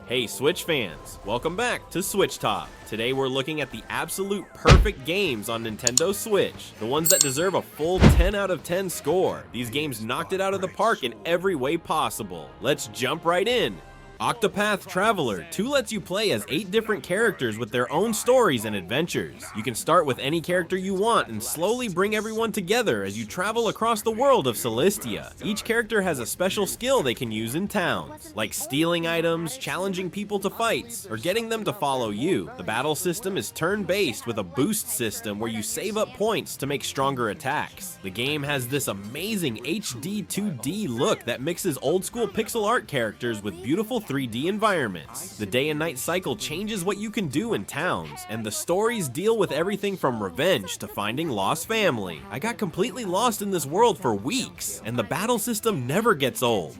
Hey Switch fans, welcome back to SwitchTop. Today we're looking at the absolute perfect games on Nintendo Switch, the ones that deserve a full 10 out of 10 score. These games knocked it out of the park in every way possible. Let's jump right in. Octopath Traveler 2 lets you play as 8 different characters with their own stories and adventures. You can start with any character you want and slowly bring everyone together as you travel across the world of Celestia. Each character has a special skill they can use in towns, like stealing items, challenging people to fights, or getting them to follow you. The battle system is turn-based with a boost system where you save up points to make stronger attacks. The game has this amazing HD 2D look that mixes old-school pixel art characters with beautiful 3D environments. The day and night cycle changes what you can do in towns, and the stories deal with everything from revenge to finding lost family. I got completely lost in this world for weeks, and the battle system never gets old.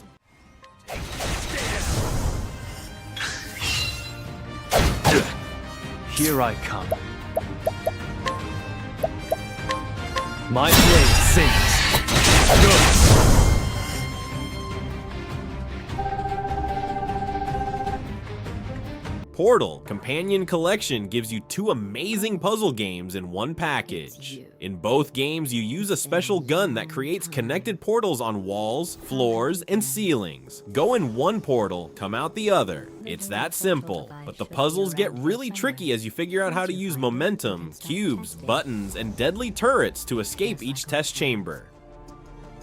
Here I come. My blade sings. Go! Portal Companion Collection gives you 2 amazing puzzle games in one package. In both games, you use a special gun that creates connected portals on walls, floors, and ceilings. Go in one portal, come out the other. It's that simple, but the puzzles get really tricky as you figure out how to use momentum, cubes, buttons, and deadly turrets to escape each test chamber.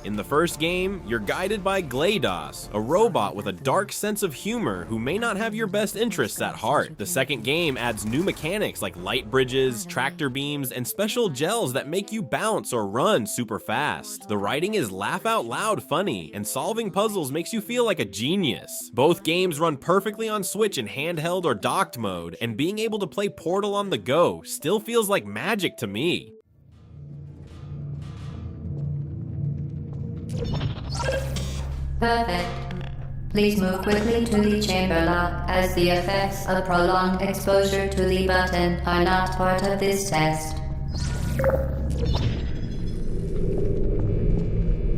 In the first game, you're guided by GLaDOS, a robot with a dark sense of humor who may not have your best interests at heart. The second game adds new mechanics like light bridges, tractor beams, and special gels that make you bounce or run super fast. The writing is laugh out loud funny, and solving puzzles makes you feel like a genius. Both games run perfectly on Switch in handheld or docked mode, and being able to play Portal on the go still feels like magic to me. Perfect. Please move quickly to the chamber lock, as the effects of prolonged exposure to the button are not part of this test.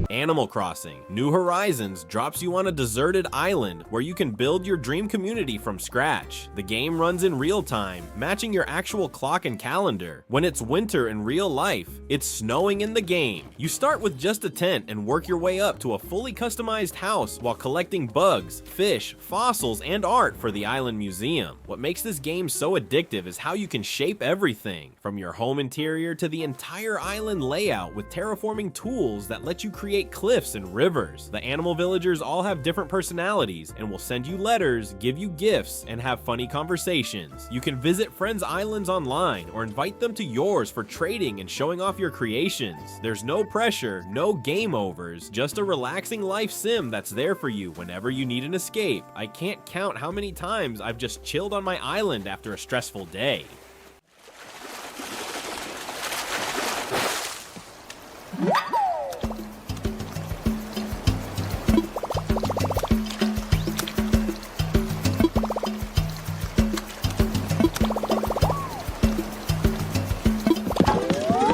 Animal Crossing New Horizons drops you on a deserted island where you can build your dream community from scratch. The game runs in real time, matching your actual clock and calendar. When it's winter in real life, it's snowing in the game. You start with just a tent and work your way up to a fully customized house while collecting bugs, fish, fossils, and art for the island museum. What makes this game so addictive is how you can shape everything, from your home interior to the entire island layout with terraforming tools that let you create cliffs and rivers. The animal villagers all have different personalities and will send you letters, give you gifts, and have funny conversations. You can visit friends' islands online or invite them to yours for trading and showing off your creations. There's no pressure, no game overs, just a relaxing life sim that's there for you whenever you need an escape. I can't count how many times I've just chilled on my island after a stressful day.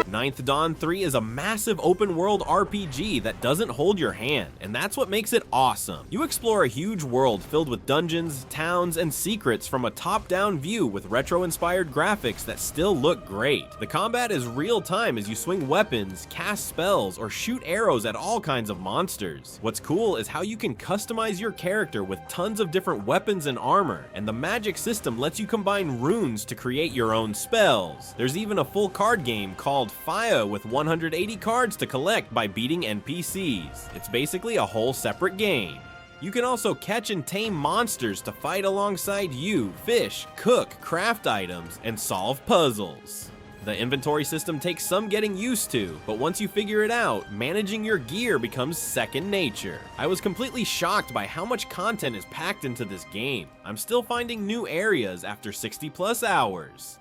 Ninth Dawn 3 is a massive open-world RPG that doesn't hold your hand, and that's what makes it awesome. You explore a huge world filled with dungeons, towns, and secrets from a top-down view with retro-inspired graphics that still look great. The combat is real-time as you swing weapons, cast spells, or shoot arrows at all kinds of monsters. What's cool is how you can customize your character with tons of different weapons and armor, and the magic system lets you combine runes to create your own spells. There's even a full card game called Fire with 180 cards to collect by beating NPCs. It's basically a whole separate game. You can also catch and tame monsters to fight alongside you, fish, cook, craft items, and solve puzzles. The inventory system takes some getting used to, but once you figure it out, managing your gear becomes second nature. I was completely shocked by how much content is packed into this game. I'm still finding new areas after 60+ hours.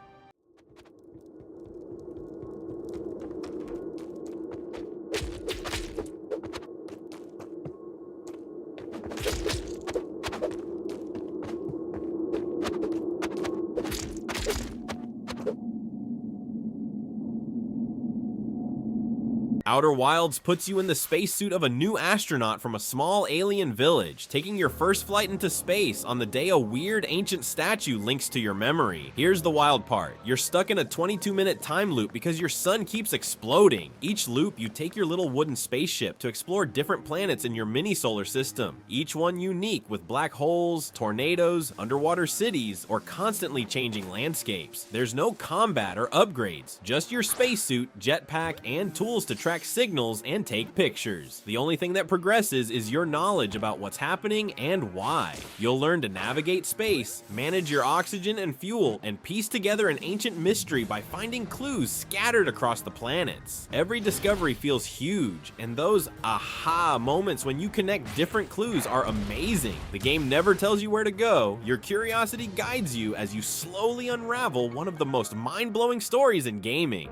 Outer Wilds puts you in the spacesuit of a new astronaut from a small alien village, taking your first flight into space on the day a weird ancient statue links to your memory. Here's the wild part. You're stuck in a 22-minute time loop because your sun keeps exploding. Each loop, you take your little wooden spaceship to explore different planets in your mini solar system, each one unique with black holes, tornadoes, underwater cities, or constantly changing landscapes. There's no combat or upgrades, just your spacesuit, jetpack, and tools to track signals and take pictures. The only thing that progresses is your knowledge about what's happening and why. You'll learn to navigate space, manage your oxygen and fuel, and piece together an ancient mystery by finding clues scattered across the planets. Every discovery feels huge, and those aha moments when you connect different clues are amazing. The game never tells you where to go. Your curiosity guides you as you slowly unravel one of the most mind-blowing stories in gaming.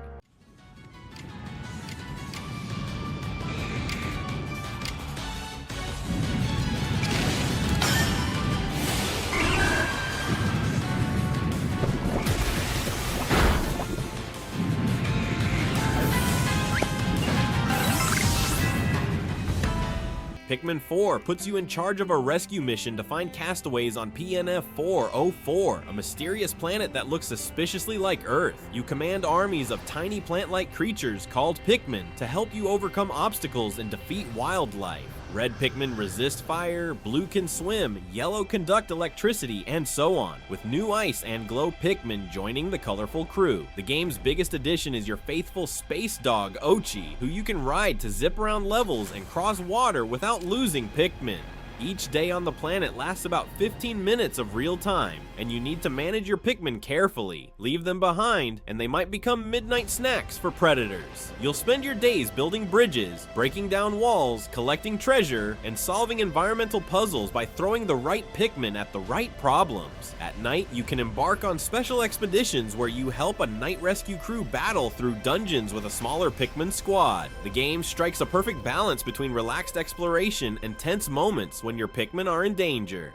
Pikmin 4 puts you in charge of a rescue mission to find castaways on PNF 404, a mysterious planet that looks suspiciously like Earth. You command armies of tiny plant-like creatures called Pikmin to help you overcome obstacles and defeat wildlife. Red Pikmin resist fire, blue can swim, yellow conduct electricity, and so on, with new ice and glow Pikmin joining the colorful crew. The game's biggest addition is your faithful space dog Ochi, who you can ride to zip around levels and cross water without losing Pikmin. Each day on the planet lasts about 15 minutes of real time, and you need to manage your Pikmin carefully. Leave them behind, and they might become midnight snacks for predators. You'll spend your days building bridges, breaking down walls, collecting treasure, and solving environmental puzzles by throwing the right Pikmin at the right problems. At night, you can embark on special expeditions where you help a night rescue crew battle through dungeons with a smaller Pikmin squad. The game strikes a perfect balance between relaxed exploration and tense moments when your Pikmin are in danger.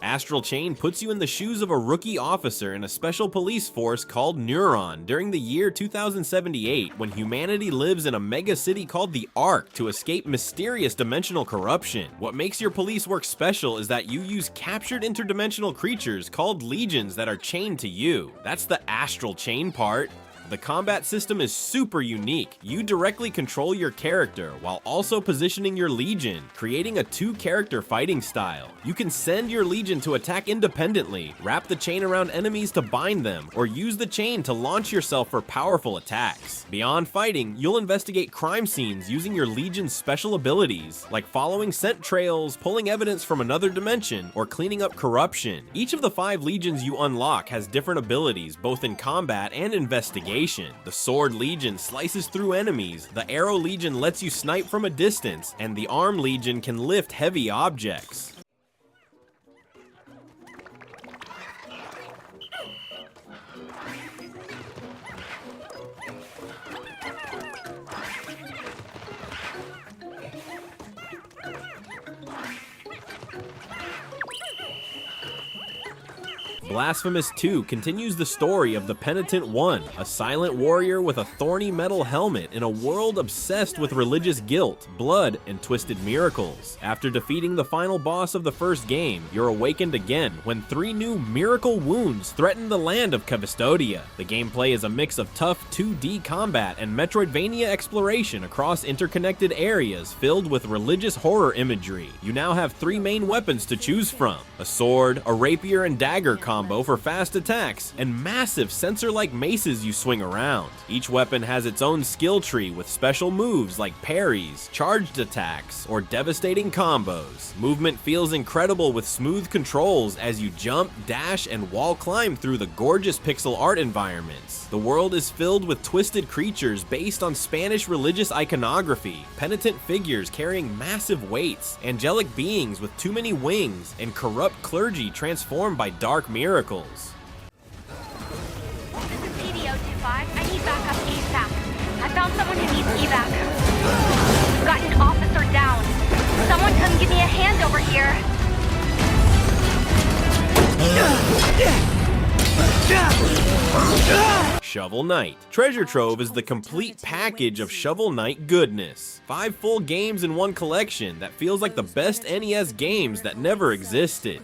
Astral Chain puts you in the shoes of a rookie officer in a special police force called Neuron during the year 2078, when humanity lives in a mega city called the Ark to escape mysterious dimensional corruption. What makes your police work special is that you use captured interdimensional creatures called legions that are chained to you. That's the Astral Chain part. The combat system is super unique. You directly control your character while also positioning your legion, creating a two-character fighting style. You can send your legion to attack independently, wrap the chain around enemies to bind them, or use the chain to launch yourself for powerful attacks. Beyond fighting, you'll investigate crime scenes using your legion's special abilities, like following scent trails, pulling evidence from another dimension, or cleaning up corruption. Each of the 5 legions you unlock has different abilities, both in combat and investigation. The Sword Legion slices through enemies, the Arrow Legion lets you snipe from a distance, and the Arm Legion can lift heavy objects. Blasphemous 2 continues the story of the Penitent One, a silent warrior with a thorny metal helmet in a world obsessed with religious guilt, blood, and twisted miracles. After defeating the final boss of the first game, you're awakened again when 3 new miracle wounds threaten the land of Cavistodia. The gameplay is a mix of tough 2D combat and Metroidvania exploration across interconnected areas filled with religious horror imagery. You now have 3 main weapons to choose from: a sword, a rapier and dagger combo for fast attacks, and massive sensor-like maces you swing around. Each weapon has its own skill tree with special moves like parries, charged attacks, or devastating combos. Movement feels incredible with smooth controls as you jump, dash, and wall climb through the gorgeous pixel art environments. The world is filled with twisted creatures based on Spanish religious iconography, penitent figures carrying massive weights, angelic beings with too many wings, and corrupt clergy transformed by dark miracles. This is PDO-25. I need backup ASAP. someone who needs evac. We've got an officer down. Someone come give me a hand over here. Shovel Knight. Treasure Trove is the complete package of Shovel Knight goodness. 5 full games in one collection that feels like the best NES games that never existed.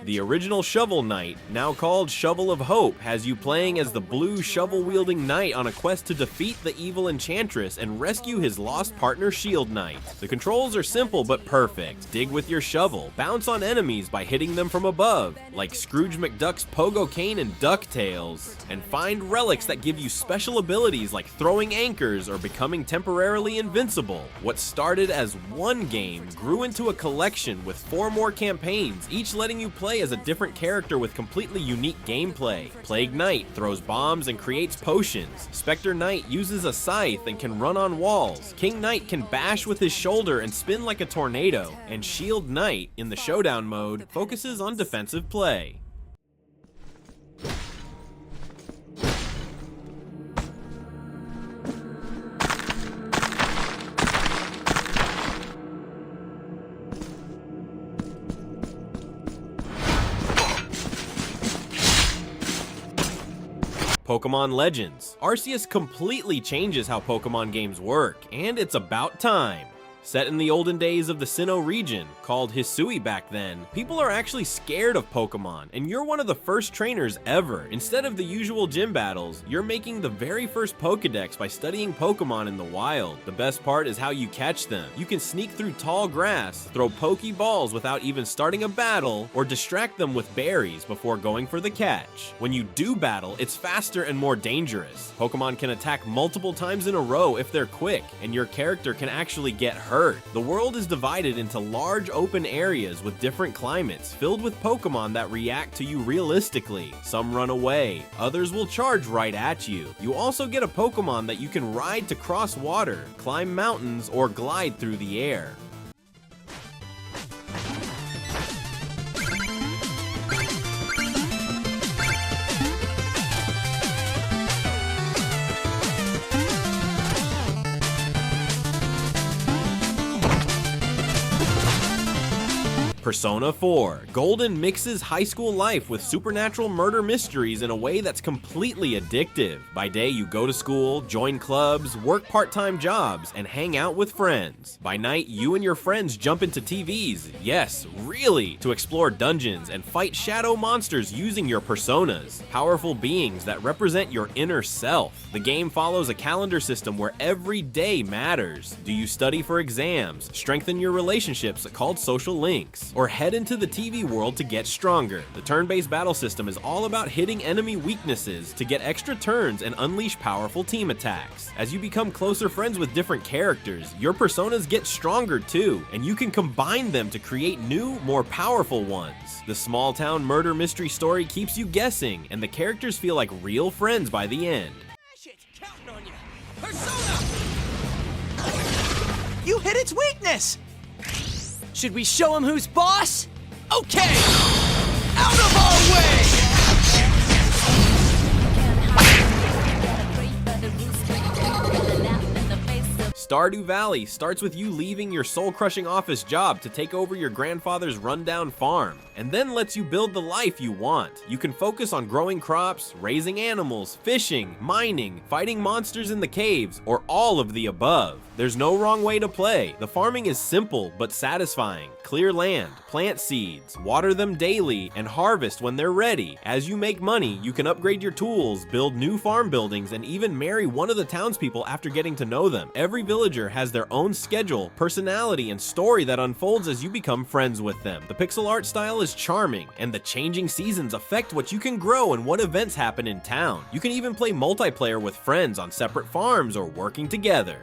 The original Shovel Knight, now called Shovel of Hope, has you playing as the blue shovel-wielding knight on a quest to defeat the evil enchantress and rescue his lost partner Shield Knight. The controls are simple but perfect. Dig with your shovel, bounce on enemies by hitting them from above, like Scrooge McDuck's Pogo Cane and DuckTales, and find relics that give you special abilities like throwing anchors or becoming temporarily invincible. What started as one game grew into a collection with 4 more campaigns, each letting you play as a different character with completely unique gameplay. Plague Knight throws bombs and creates potions. Spectre Knight uses a scythe and can run on walls. King Knight can bash with his shoulder and spin like a tornado. And Shield Knight, in the showdown mode, focuses on defensive play. Pokemon Legends. Arceus completely changes how Pokemon games work, and it's about time. Set in the olden days of the Sinnoh region, called Hisui back then, people are actually scared of Pokemon, and you're one of the first trainers ever. Instead of the usual gym battles, you're making the very first Pokedex by studying Pokemon in the wild. The best part is how you catch them. You can sneak through tall grass, throw Pokeballs without even starting a battle, or distract them with berries before going for the catch. When you do battle, it's faster and more dangerous. Pokemon can attack multiple times in a row if they're quick, and your character can actually get hurt. The world is divided into large open areas with different climates, filled with Pokemon that react to you realistically. Some run away, others will charge right at you. You also get a Pokemon that you can ride to cross water, climb mountains, or glide through the air. Persona 4. Golden mixes high school life with supernatural murder mysteries in a way that's completely addictive. By day, you go to school, join clubs, work part-time jobs, and hang out with friends. By night, you and your friends jump into TVs, yes, really, to explore dungeons and fight shadow monsters using your personas, powerful beings that represent your inner self. The game follows a calendar system where every day matters. Do you study for exams, strengthen your relationships called social links, or head into the TV world to get stronger? The turn-based battle system is all about hitting enemy weaknesses to get extra turns and unleash powerful team attacks. As you become closer friends with different characters, your personas get stronger too, and you can combine them to create new, more powerful ones. The small-town murder mystery story keeps you guessing, and the characters feel like real friends by the end. Counting on you. Persona! You hit its weakness! Should we show him who's boss? Okay! Out of our way! Stardew Valley starts with you leaving your soul-crushing office job to take over your grandfather's rundown farm, and then lets you build the life you want. You can focus on growing crops, raising animals, fishing, mining, fighting monsters in the caves, or all of the above. There's no wrong way to play. The farming is simple but satisfying. Clear land, plant seeds, water them daily, and harvest when they're ready. As you make money, you can upgrade your tools, build new farm buildings, and even marry one of the townspeople after getting to know them. Every villager has their own schedule, personality, and story that unfolds as you become friends with them. The pixel art style is charming, and the changing seasons affect what you can grow and what events happen in town. You can even play multiplayer with friends on separate farms or working together.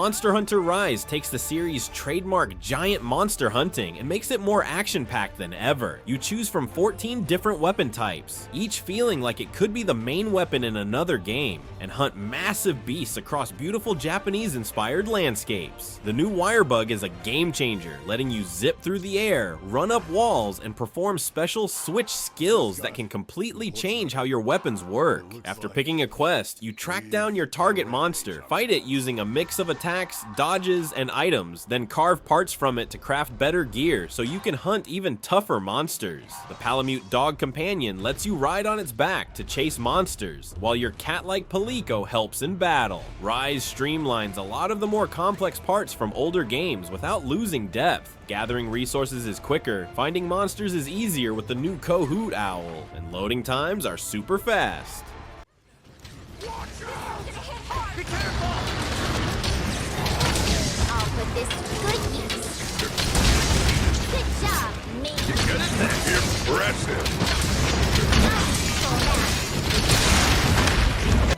Monster Hunter Rise takes the series' trademark giant monster hunting and makes it more action-packed than ever. You choose from 14 different weapon types, each feeling like it could be the main weapon in another game, and hunt massive beasts across beautiful Japanese-inspired landscapes. The new wire bug is a game changer, letting you zip through the air, run up walls, and perform special switch skills that can completely change how your weapons work. After picking a quest, you track down your target monster, fight it using a mix of attacks, dodges, and items, then carve parts from it to craft better gear so you can hunt even tougher monsters. The Palamute dog companion lets you ride on its back to chase monsters, while your cat-like Palico helps in battle. Rise streamlines a lot of the more complex parts from older games without losing depth. Gathering resources is quicker, finding monsters is easier with the new Kohoot Owl, and loading times are super fast. Be careful! I'll put this to good use. Good job, me. You get it? Impressive!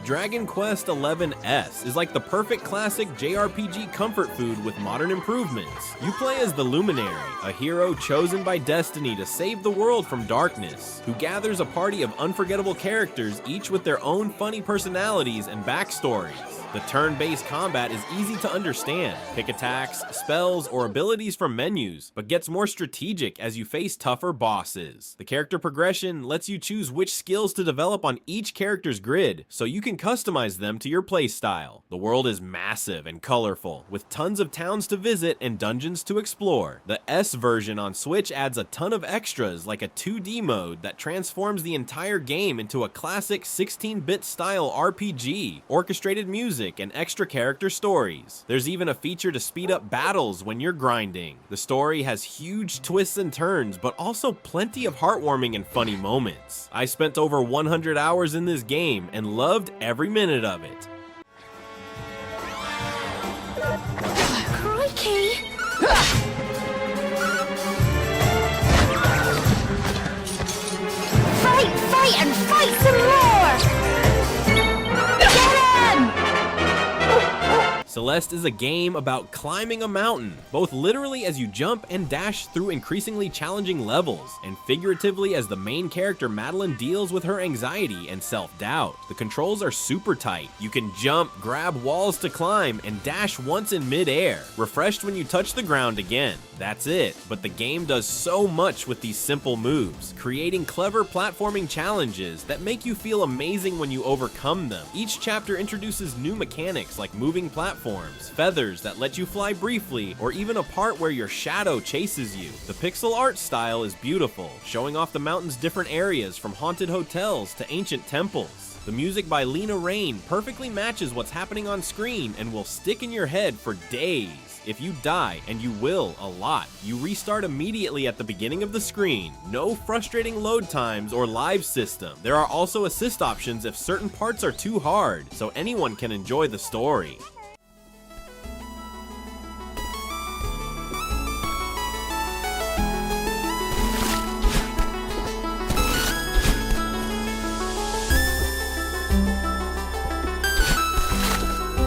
Dragon Quest XI's is like the perfect classic JRPG comfort food with modern improvements. You play as the Luminary, a hero chosen by destiny to save the world from darkness, who gathers a party of unforgettable characters, each with their own funny personalities and backstories. The turn-based combat is easy to understand. Pick attacks, spells, or abilities from menus, but gets more strategic as you face tougher bosses. The character progression lets you choose which skills to develop on each character's grid, so you can customize them to your playstyle. The world is massive and colorful, with tons of towns to visit and dungeons to explore. The S version on Switch adds a ton of extras like a 2D mode that transforms the entire game into a classic 16-bit style RPG, orchestrated music, and extra character stories. There's even a feature to speed up battles when you're grinding. The story has huge twists and turns, but also plenty of heartwarming and funny moments. I spent over 100 hours in this game and loved every minute of it. Crikey! Fight and fight some more! Celeste is a game about climbing a mountain, both literally as you jump and dash through increasingly challenging levels, and figuratively as the main character Madeline deals with her anxiety and self-doubt. The controls are super tight. You can jump, grab walls to climb, and dash once in mid-air, refreshed when you touch the ground again. That's it, but the game does so much with these simple moves, creating clever platforming challenges that make you feel amazing when you overcome them. Each chapter introduces new mechanics like moving platforms, feathers that let you fly briefly, or even a part where your shadow chases you. The pixel art style is beautiful, showing off the mountain's different areas from haunted hotels to ancient temples. The music by Lena Raine perfectly matches what's happening on screen and will stick in your head for days. If you die, and you will a lot, you restart immediately at the beginning of the screen. No frustrating load times or live system. There are also assist options if certain parts are too hard, so anyone can enjoy the story.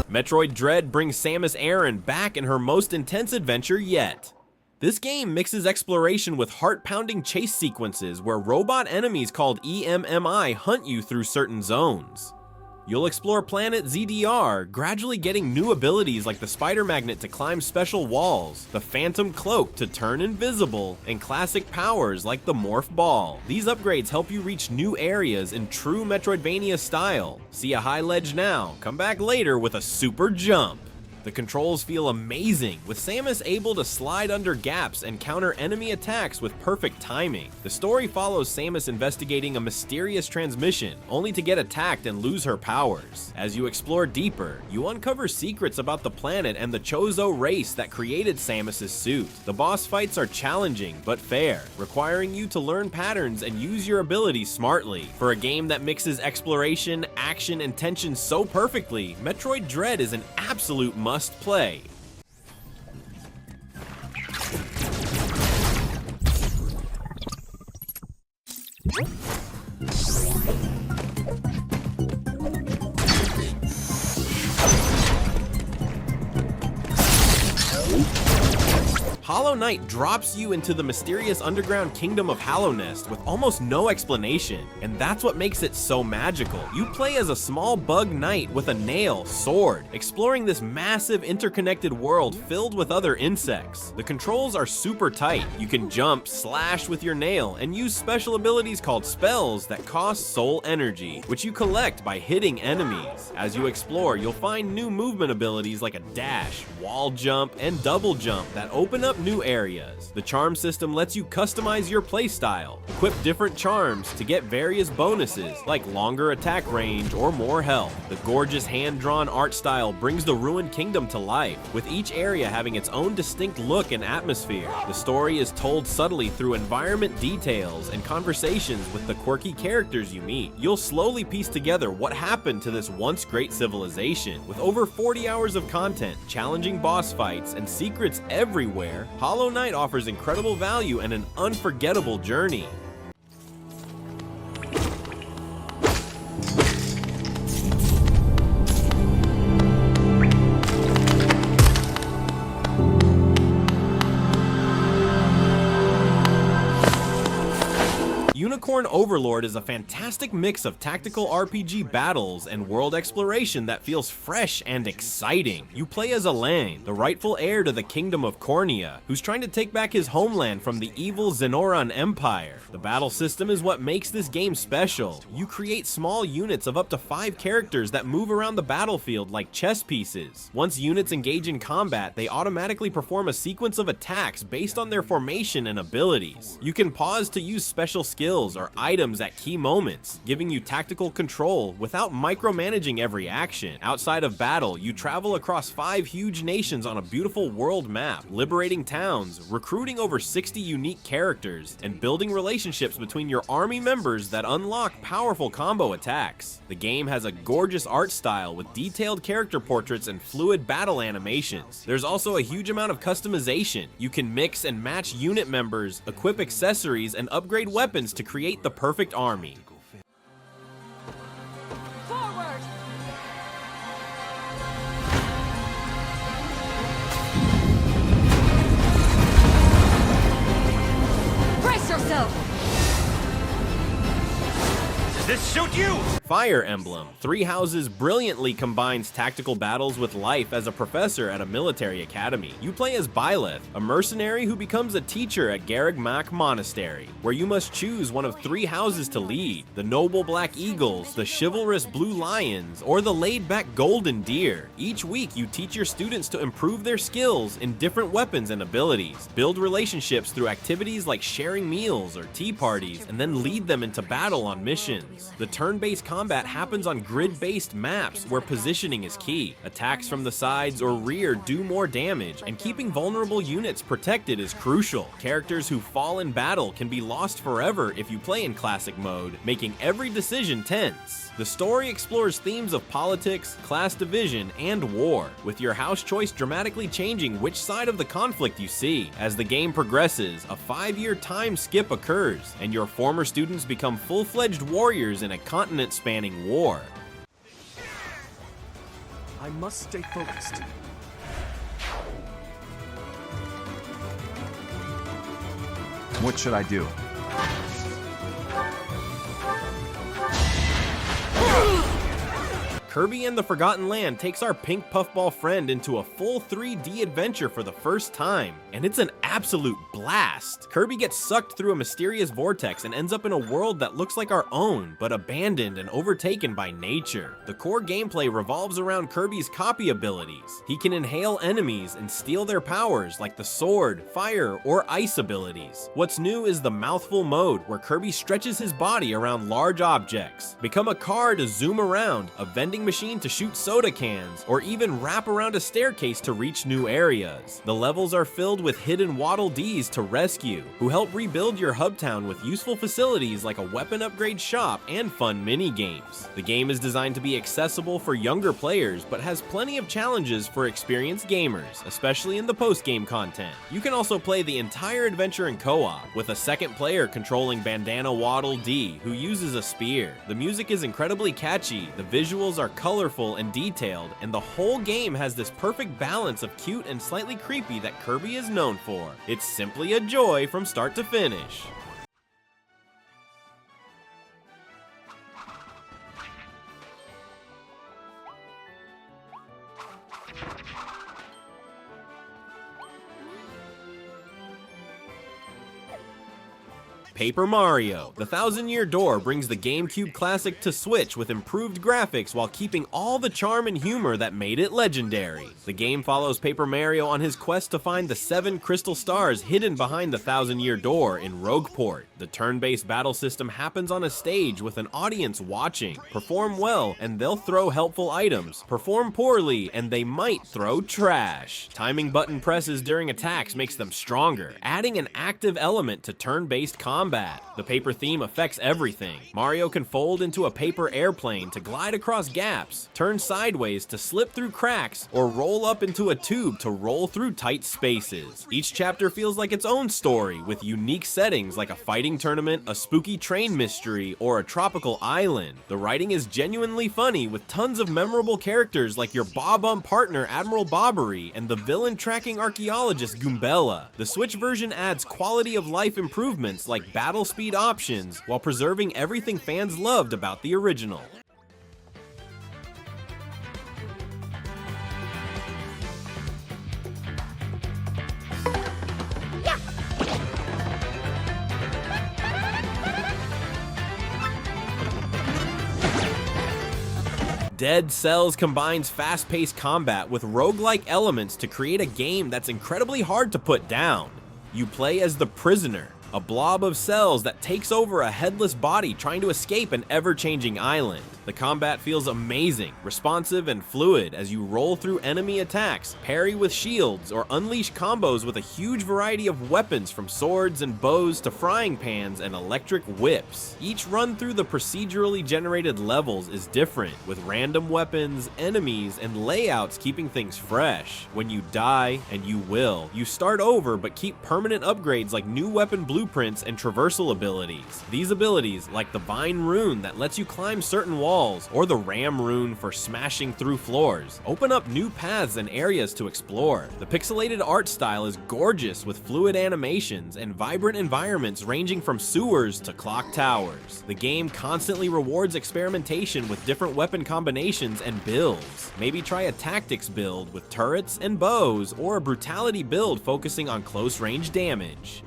Metroid Dread brings Samus Aran back in her most intense adventure yet. This game mixes exploration with heart-pounding chase sequences where robot enemies called EMMI hunt you through certain zones. You'll explore planet ZDR, gradually getting new abilities like the spider magnet to climb special walls, the phantom cloak to turn invisible, and classic powers like the morph ball. These upgrades help you reach new areas in true Metroidvania style. See a high ledge now, come back later with a super jump. The controls feel amazing, with Samus able to slide under gaps and counter enemy attacks with perfect timing. The story follows Samus investigating a mysterious transmission, only to get attacked and lose her powers. As you explore deeper, you uncover secrets about the planet and the Chozo race that created Samus's suit. The boss fights are challenging, but fair, requiring you to learn patterns and use your abilities smartly. For a game that mixes exploration, action, and tension so perfectly, Metroid Dread is an absolute must play. Hollow Knight drops you into the mysterious underground kingdom of Hallownest with almost no explanation, and that's what makes it so magical. You play as a small bug knight with a nail sword, exploring this massive interconnected world filled with other insects. The controls are super tight. You can jump, slash with your nail, and use special abilities called spells that cost soul energy, which you collect by hitting enemies. As you explore, you'll find new movement abilities like a dash, wall jump, and double jump that open up new areas. The charm system lets you customize your playstyle, equip different charms to get various bonuses like longer attack range or more health. The gorgeous hand-drawn art style brings the ruined kingdom to life, with each area having its own distinct look and atmosphere. The story is told subtly through environment details and conversations with the quirky characters you meet. You'll slowly piece together what happened to this once great civilization. With over 40 hours of content, challenging boss fights, and secrets everywhere, Hollow Knight offers incredible value and an unforgettable journey. Unicorn Overlord is a fantastic mix of tactical RPG battles and world exploration that feels fresh and exciting. You play as Elaine, the rightful heir to the kingdom of Cornea, who's trying to take back his homeland from the evil Xenoran Empire. The battle system is what makes this game special. You create small units of up to 5 characters that move around the battlefield like chess pieces. Once units engage in combat, they automatically perform a sequence of attacks based on their formation and abilities. You can pause to use special skills or items at key moments, giving you tactical control without micromanaging every action. Outside of battle, you travel across 5 huge nations on a beautiful world map, liberating towns, recruiting over 60 unique characters, and building relationships between your army members that unlock powerful combo attacks. The game has a gorgeous art style with detailed character portraits and fluid battle animations. There's also a huge amount of customization. You can mix and match unit members, equip accessories, and upgrade weapons to create the perfect army. Forward! Brace yourself! Does this suit you? Fire Emblem. Three Houses brilliantly combines tactical battles with life as a professor at a military academy. You play as Byleth, a mercenary who becomes a teacher at Garreg Monastery, where you must choose one of 3 houses to lead: the noble Black Eagles, the chivalrous Blue Lions, or the laid-back Golden Deer. Each week, you teach your students to improve their skills in different weapons and abilities, build relationships through activities like sharing meals or tea parties, and then lead them into battle on missions. The turn-based combat happens on grid-based maps where positioning is key. Attacks from the sides or rear do more damage, and keeping vulnerable units protected is crucial. Characters who fall in battle can be lost forever if you play in classic mode, making every decision tense. The story explores themes of politics, class division, and war, with your house choice dramatically changing which side of the conflict you see. As the game progresses, a 5-year time skip occurs, and your former students become full-fledged warriors in a continent-spanning war. I must stay focused. What should I do? Kirby and the Forgotten Land takes our pink puffball friend into a full 3D adventure for the first time, and it's an absolute blast. Kirby gets sucked through a mysterious vortex and ends up in a world that looks like our own, but abandoned and overtaken by nature. The core gameplay revolves around Kirby's copy abilities. He can inhale enemies and steal their powers like the sword, fire, or ice abilities. What's new is the mouthful mode, where Kirby stretches his body around large objects, become a car to zoom around, a vending machine to shoot soda cans, or even wrap around a staircase to reach new areas. The levels are filled with hidden Waddle Dees to rescue, who help rebuild your hub town with useful facilities like a weapon upgrade shop and fun mini games. The game is designed to be accessible for younger players, but has plenty of challenges for experienced gamers, especially in the post-game content. You can also play the entire adventure in co-op, with a second player controlling Bandana Waddle Dee, who uses a spear. The music is incredibly catchy, the visuals are colorful and detailed, and the whole game has this perfect balance of cute and slightly creepy that Kirby is known for. It's simply a joy from start to finish. Paper Mario. The Thousand Year Door brings the GameCube classic to Switch with improved graphics while keeping all the charm and humor that made it legendary. The game follows Paper Mario on his quest to find the 7 crystal stars hidden behind the Thousand Year Door in Rogueport. The turn-based battle system happens on a stage with an audience watching. Perform well and they'll throw helpful items. Perform poorly and they might throw trash. Timing button presses during attacks makes them stronger, adding an active element to turn-based combat. The paper theme affects everything. Mario can fold into a paper airplane to glide across gaps, turn sideways to slip through cracks, or roll up into a tube to roll through tight spaces. Each chapter feels like its own story, with unique settings like a fighting tournament, a spooky train mystery, or a tropical island. The writing is genuinely funny, with tons of memorable characters like your Bob-Bum partner Admiral Bobbery and the villain tracking archaeologist Goombella. The Switch version adds quality of life improvements like battle speed options while preserving everything fans loved about the original. Dead Cells combines fast-paced combat with roguelike elements to create a game that's incredibly hard to put down. You play as the Prisoner, a blob of cells that takes over a headless body trying to escape an ever-changing island. The combat feels amazing, responsive, and fluid as you roll through enemy attacks, parry with shields, or unleash combos with a huge variety of weapons from swords and bows to frying pans and electric whips. Each run through the procedurally generated levels is different, with random weapons, enemies, and layouts keeping things fresh. When you die, and you will, you start over but keep permanent upgrades like new weapon blueprints and traversal abilities. These abilities, like the Vine Rune that lets you climb certain walls, or the Ram Rune for smashing through floors, open up new paths and areas to explore. The pixelated art style is gorgeous with fluid animations and vibrant environments ranging from sewers to clock towers. The game constantly rewards experimentation with different weapon combinations and builds. Maybe try a tactics build with turrets and bows, or a brutality build focusing on close range damage.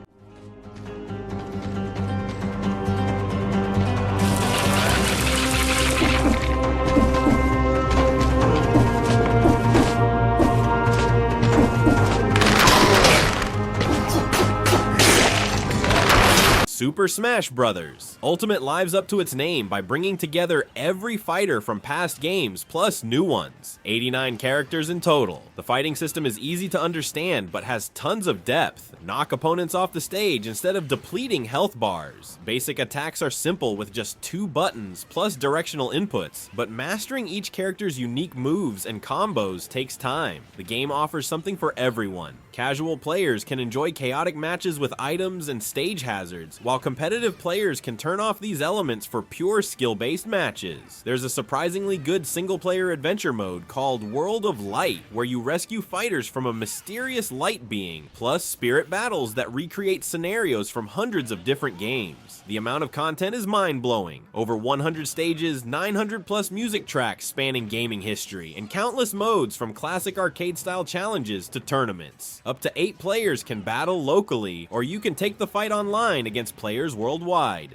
Super Smash Bros. Ultimate lives up to its name by bringing together every fighter from past games plus new ones. 89 characters in total. The fighting system is easy to understand but has tons of depth. Knock opponents off the stage instead of depleting health bars. Basic attacks are simple with just 2 buttons plus directional inputs, but mastering each character's unique moves and combos takes time. The game offers something for everyone. Casual players can enjoy chaotic matches with items and stage hazards, while competitive players can turn off these elements for pure skill-based matches. There's a surprisingly good single-player adventure mode called World of Light, where you rescue fighters from a mysterious light being, plus spirit battles that recreate scenarios from hundreds of different games. The amount of content is mind-blowing. Over 100 stages, 900 plus music tracks spanning gaming history, and countless modes from classic arcade-style challenges to tournaments. Up to 8 players can battle locally, or you can take the fight online against players worldwide.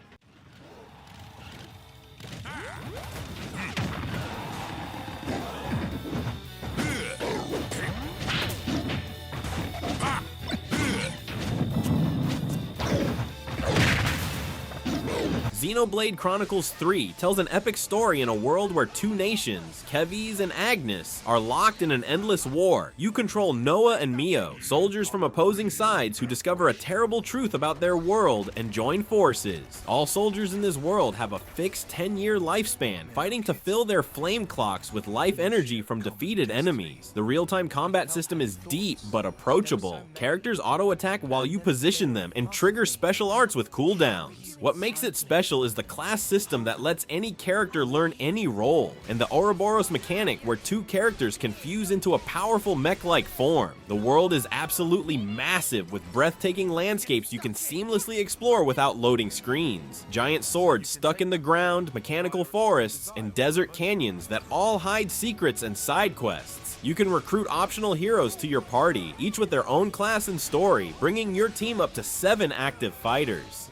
Xenoblade Chronicles 3 tells an epic story in a world where 2 nations, Keves and Agnes, are locked in an endless war. You control Noah and Mio, soldiers from opposing sides who discover a terrible truth about their world and join forces. All soldiers in this world have a fixed 10-year lifespan, fighting to fill their flame clocks with life energy from defeated enemies. The real-time combat system is deep but approachable. Characters auto-attack while you position them and trigger special arts with cooldowns. What makes it special special is the class system that lets any character learn any role, and the Ouroboros mechanic where two characters can fuse into a powerful mech-like form. The world is absolutely massive with breathtaking landscapes you can seamlessly explore without loading screens. Giant swords stuck in the ground, mechanical forests, and desert canyons that all hide secrets and side quests. You can recruit optional heroes to your party, each with their own class and story, bringing your team up to 7 active fighters.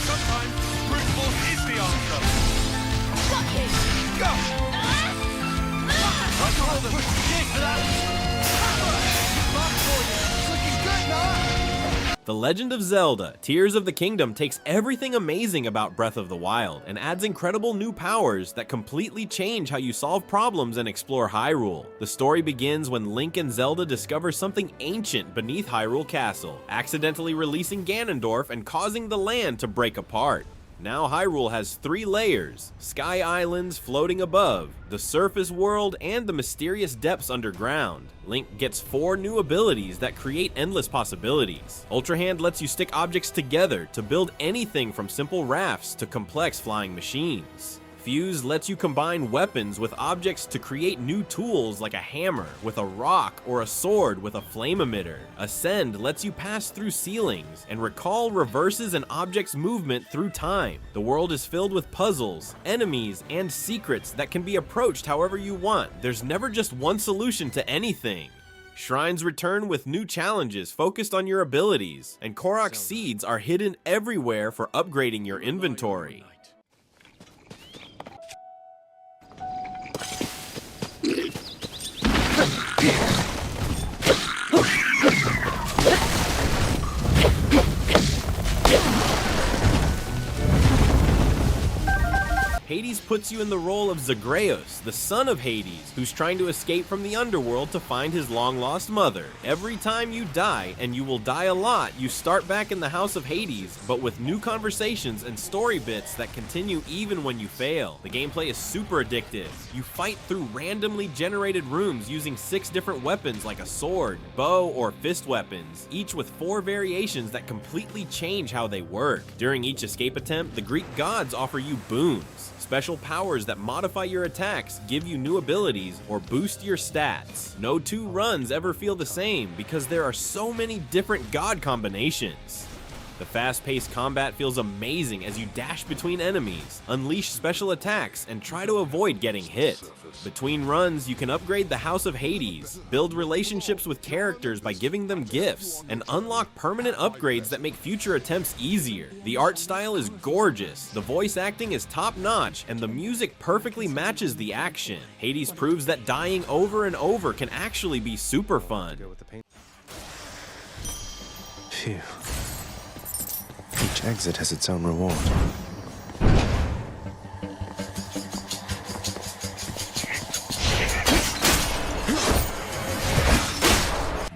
Sometimes brute force is the answer. Got you! Go! I call them. Cheers for that. Mark for you. It's looking good now. The Legend of Zelda, Tears of the Kingdom takes everything amazing about Breath of the Wild and adds incredible new powers that completely change how you solve problems and explore Hyrule. The story begins when Link and Zelda discover something ancient beneath Hyrule Castle, accidentally releasing Ganondorf and causing the land to break apart. Now Hyrule has 3 layers: Sky Islands floating above, the surface world, and the mysterious depths underground. Link gets 4 new abilities that create endless possibilities. Ultra Hand lets you stick objects together to build anything from simple rafts to complex flying machines. Fuse lets you combine weapons with objects to create new tools like a hammer with a rock or a sword with a flame emitter. Ascend lets you pass through ceilings, and Recall reverses an object's movement through time. The world is filled with puzzles, enemies, and secrets that can be approached however you want. There's never just one solution to anything. Shrines return with new challenges focused on your abilities, and Korok's seeds are hidden everywhere for upgrading your inventory. Hades puts you in the role of Zagreus, the son of Hades, who's trying to escape from the underworld to find his long-lost mother. Every time you die, and you will die a lot, you start back in the House of Hades, but with new conversations and story bits that continue even when you fail. The gameplay is super addictive. You fight through randomly generated rooms using 6 different weapons like a sword, bow, or fist weapons, each with 4 variations that completely change how they work. During each escape attempt, the Greek gods offer you boons, special powers that modify your attacks, give you new abilities, or boost your stats. No 2 runs ever feel the same because there are so many different god combinations. The fast-paced combat feels amazing as you dash between enemies, unleash special attacks, and try to avoid getting hit. Between runs, you can upgrade the House of Hades, build relationships with characters by giving them gifts, and unlock permanent upgrades that make future attempts easier. The art style is gorgeous, the voice acting is top-notch, and the music perfectly matches the action. Hades proves that dying over and over can actually be super fun. Phew. Each exit has its own reward.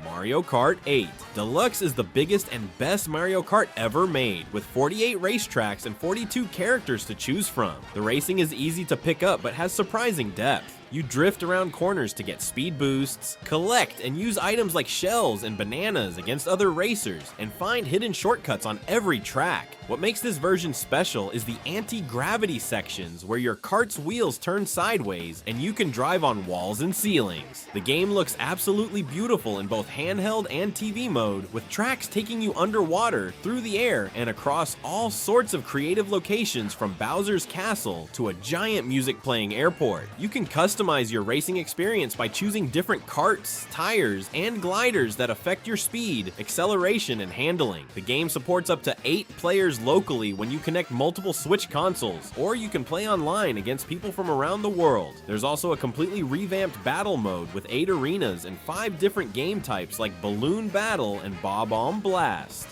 Mario Kart 8. Deluxe is the biggest and best Mario Kart ever made, with 48 racetracks and 42 characters to choose from. The racing is easy to pick up but has surprising depth. You drift around corners to get speed boosts, collect and use items like shells and bananas against other racers, and find hidden shortcuts on every track. What makes this version special is the anti-gravity sections where your kart's wheels turn sideways and you can drive on walls and ceilings. The game looks absolutely beautiful in both handheld and TV mode, with tracks taking you underwater, through the air, and across all sorts of creative locations from Bowser's Castle to a giant music-playing airport. You can customize your racing experience by choosing different karts, tires, and gliders that affect your speed, acceleration, and handling. The game supports up to 8 players locally when you connect multiple Switch consoles, or you can play online against people from around the world. There's also a completely revamped battle mode with 8 arenas and 5 different game types like Balloon Battle and Bob-omb Blast.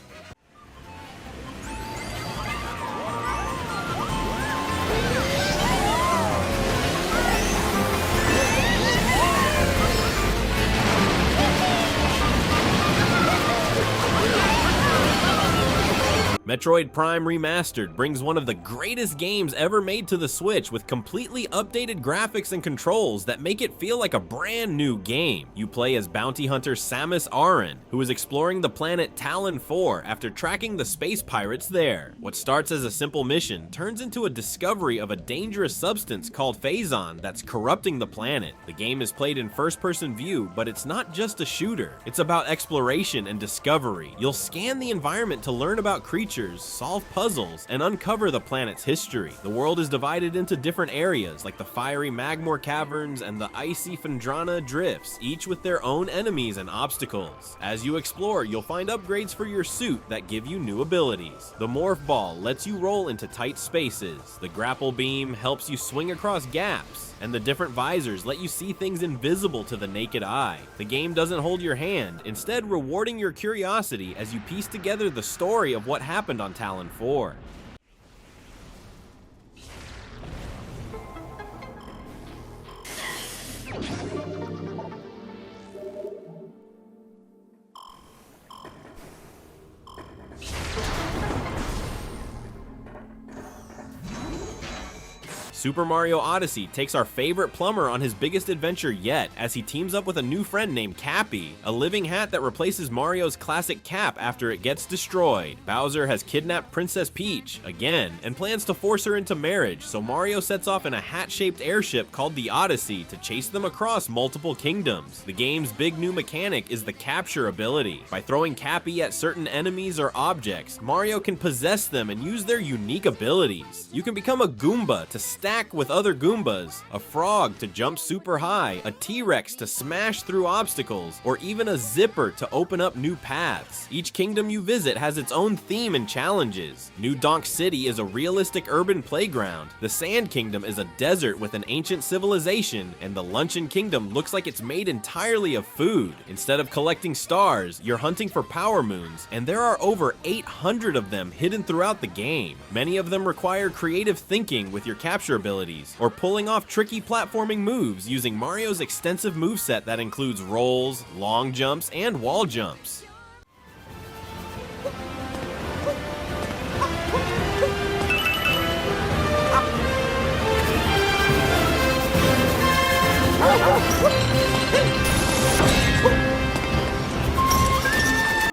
Metroid Prime Remastered brings one of the greatest games ever made to the Switch with completely updated graphics and controls that make it feel like a brand new game. You play as bounty hunter Samus Aran, who is exploring the planet Talon 4 after tracking the space pirates there. What starts as a simple mission turns into a discovery of a dangerous substance called Phazon that's corrupting the planet. The game is played in first-person view, but it's not just a shooter. It's about exploration and discovery. You'll scan the environment to learn about creatures, solve puzzles, and uncover the planet's history. The world is divided into different areas, like the fiery Magmor caverns and the icy Phendrana drifts, each with their own enemies and obstacles. As you explore, you'll find upgrades for your suit that give you new abilities. The Morph Ball lets you roll into tight spaces. The Grapple Beam helps you swing across gaps, and the different visors let you see things invisible to the naked eye. The game doesn't hold your hand, instead rewarding your curiosity as you piece together the story of what happened on Talon 4. Super Mario Odyssey takes our favorite plumber on his biggest adventure yet as he teams up with a new friend named Cappy, a living hat that replaces Mario's classic cap after it gets destroyed. Bowser has kidnapped Princess Peach, again, and plans to force her into marriage, so Mario sets off in a hat-shaped airship called the Odyssey to chase them across multiple kingdoms. The game's big new mechanic is the capture ability. By throwing Cappy at certain enemies or objects, Mario can possess them and use their unique abilities. You can become a Goomba to stack with other Goombas, a frog to jump super high, a T-Rex to smash through obstacles, or even a zipper to open up new paths. Each kingdom you visit has its own theme and challenges. New Donk City is a realistic urban playground, the Sand Kingdom is a desert with an ancient civilization, and the Luncheon Kingdom looks like it's made entirely of food. Instead of collecting stars, you're hunting for power moons, and there are over 800 of them hidden throughout the game. Many of them require creative thinking with your capture abilities, or pulling off tricky platforming moves using Mario's extensive moveset that includes rolls, long jumps, and wall jumps.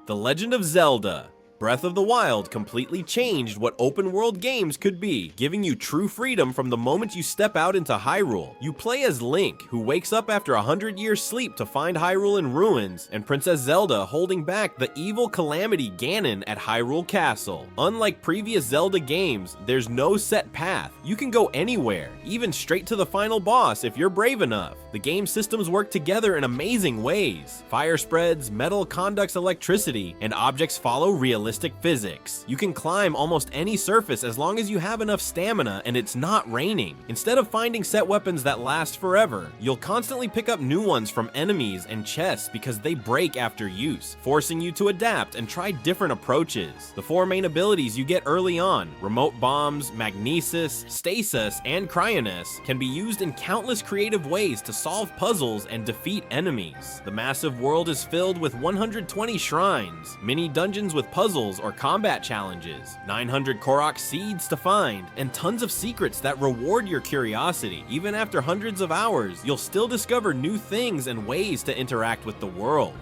The Legend of Zelda Breath of the Wild completely changed what open-world games could be, giving you true freedom from the moment you step out into Hyrule. You play as Link, who wakes up after 100 years sleep to find Hyrule in ruins, and Princess Zelda holding back the evil calamity Ganon at Hyrule Castle. Unlike previous Zelda games, there's no set path. You can go anywhere, even straight to the final boss if you're brave enough. The game systems work together in amazing ways. Fire spreads, metal conducts electricity, and objects follow realistic physics. You can climb almost any surface as long as you have enough stamina and it's not raining. Instead of finding set weapons that last forever, you'll constantly pick up new ones from enemies and chests because they break after use, forcing you to adapt and try different approaches. The four main abilities you get early on, Remote Bombs, Magnesis, Stasis, and Cryonis, can be used in countless creative ways to solve puzzles and defeat enemies. The massive world is filled with 120 shrines, mini dungeons with puzzles or combat challenges, 900 Korok seeds to find, and tons of secrets that reward your curiosity. Even after hundreds of hours, you'll still discover new things and ways to interact with the world.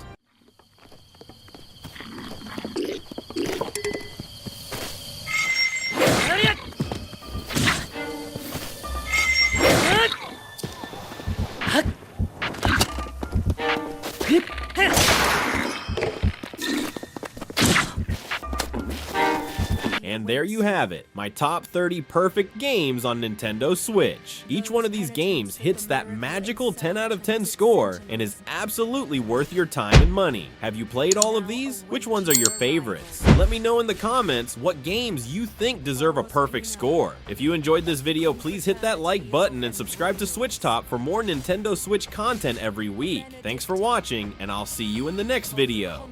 And there you have it, my top 30 perfect games on Nintendo Switch. Each one of these games hits that magical 10 out of 10 score and is absolutely worth your time and money. Have you played all of these? Which ones are your favorites? Let me know in the comments what games you think deserve a perfect score. If you enjoyed this video, please hit that like button and subscribe to SwitchTop for more Nintendo Switch content every week. Thanks for watching, and I'll see you in the next video.